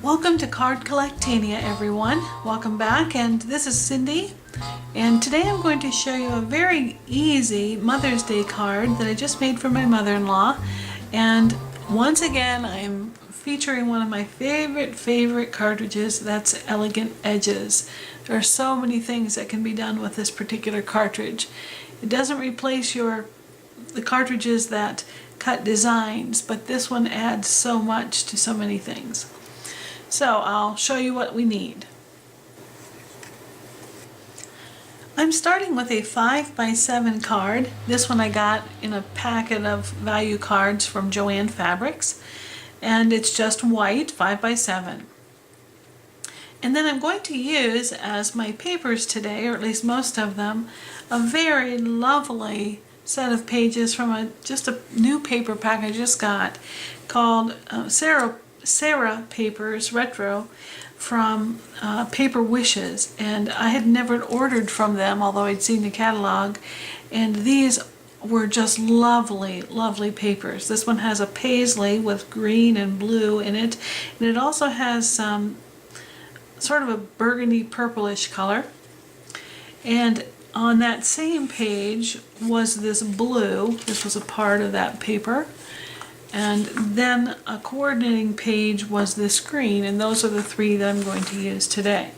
Welcome to Card Collectanea, everyone. Welcome back, and this is Cindy. And today I'm going to show you a very easy Mother's Day card that I just made for my mother-in-law. And once again, I'm featuring one of my favorite cartridges. That's Elegant Edges. There are so many things that can be done with this particular cartridge. It doesn't replace the cartridges that cut designs, but this one adds so much to so many things. So I'll show you what we need. I'm starting with a 5x7 card. This one I got in a packet of value cards from Joann Fabrics, and it's just white, 5x7. And then I'm going to use as my papers today, or at least most of them, a very lovely set of pages from just a new paper pack I just got called Sarah Papers Retro from Paper Wishes, and I had never ordered from them, although I'd seen the catalog, and these were just lovely papers. This one has a paisley with green and blue in it, and it also has some sort of a burgundy purplish color. And on that same page was this blue. This was a part of that paper. And then a coordinating page was this green, and those are the three that I'm going to use today.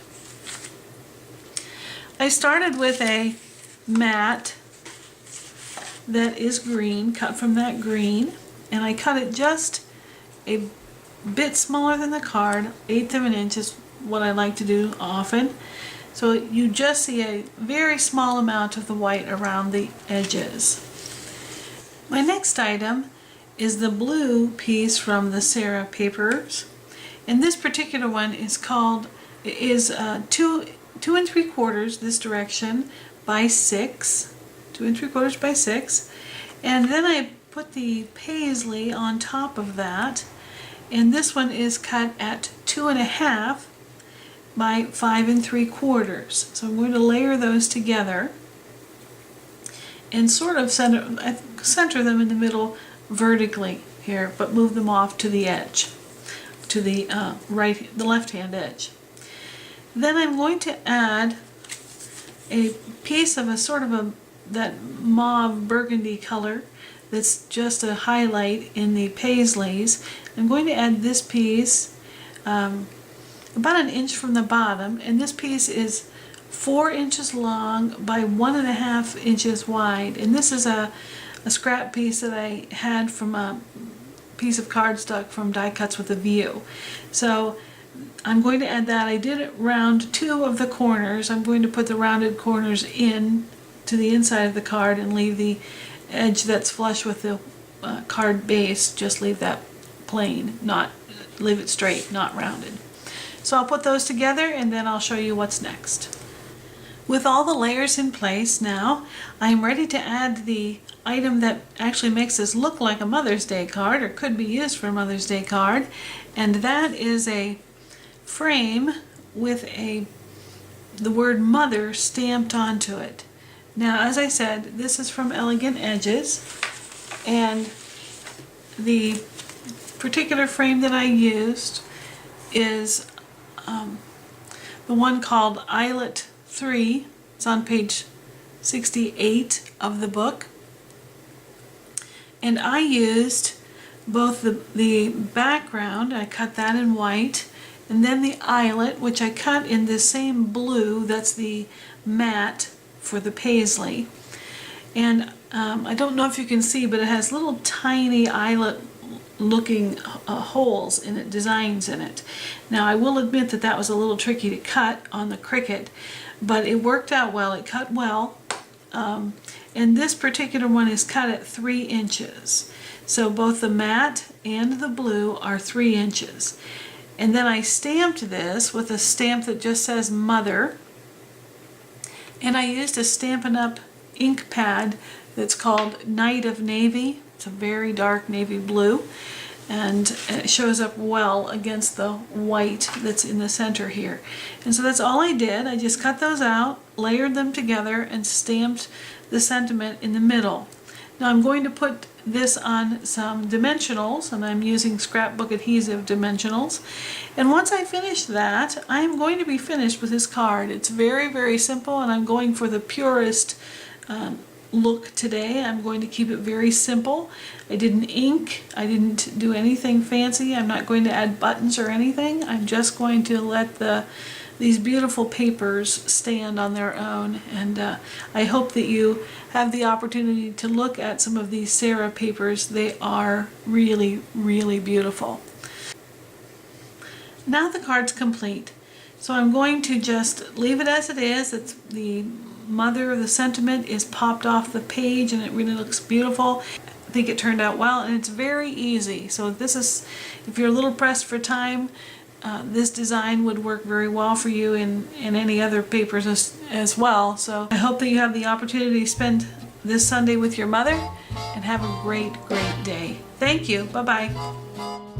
I started with a mat that is green, cut from that green, and I cut it just a bit smaller than the card. 1/8 of an inch is what I like to do often. So you just see a very small amount of the white around the edges. My next item is the blue piece from the Sarah Papers, and this particular one is 2 3/4 this direction by 6, 2 3/4 by 6, and then I put the paisley on top of that, and this one is cut at 2.5 by 5 3/4. So I'm going to layer those together and sort of center them in the middle vertically here, but move them off to the edge, to the left-hand edge. Then I'm going to add a piece of that mauve burgundy color that's just a highlight in the paisleys. I'm going to add this piece about 1 inch from the bottom, and this piece is 4 inches long by 1.5 inches wide, and this is a scrap piece that I had from a piece of cardstock from Die Cuts with a View. So I'm going to add that. I did round 2 of the corners. I'm going to put the rounded corners in to the inside of the card and leave the edge that's flush with the card base, just leave that plain, not leave it straight, not rounded. So I'll put those together and then I'll show you what's next. With all the layers in place now, I'm ready to add the item that actually makes this look like a Mother's Day card, or could be used for a Mother's Day card, and that is a frame with the word Mother stamped onto it. Now, as I said, this is from Elegant Edges, and the particular frame that I used is the one called Eyelet 3. It's on page 68 of the book. And I used both the background, I cut that in white, and then the eyelet, which I cut in the same blue, that's the matte for the paisley. And I don't know if you can see, but it has little tiny eyelet looking holes in it, designs in it. Now I will admit that that was a little tricky to cut on the Cricut, but it worked out well, it cut well. And this particular one is cut at 3 inches. So both the matte and the blue are 3 inches. And then I stamped this with a stamp that just says Mother, and I used a Stampin' Up! Ink pad that's called Night of Navy. It's a very dark navy blue, and it shows up well against the white that's in the center here. And so that's all I did. I just cut those out, layered them together, and stamped the sentiment in the middle. Now I'm going to put this on some dimensionals, and I'm using scrapbook adhesive dimensionals. And once I finish that, I'm going to be finished with this card. It's very, very simple, and I'm going for the purest look today. I'm going to keep it very simple. I didn't ink, I didn't do anything fancy. I'm not going to add buttons or anything. I'm just going to let these beautiful papers stand on their own, and I hope that you have the opportunity to look at some of these Sarah papers. They are really, really beautiful. Now the card's complete, so I'm going to just leave it as it is. It's the mother of the sentiment is popped off the page, and it really looks beautiful. I think it turned out well, and it's very easy. So this is, if you're a little pressed for time, this design would work very well for you in any other papers as well. So I hope that you have the opportunity to spend this Sunday with your mother, and have a great, great day. Thank you. Bye-bye.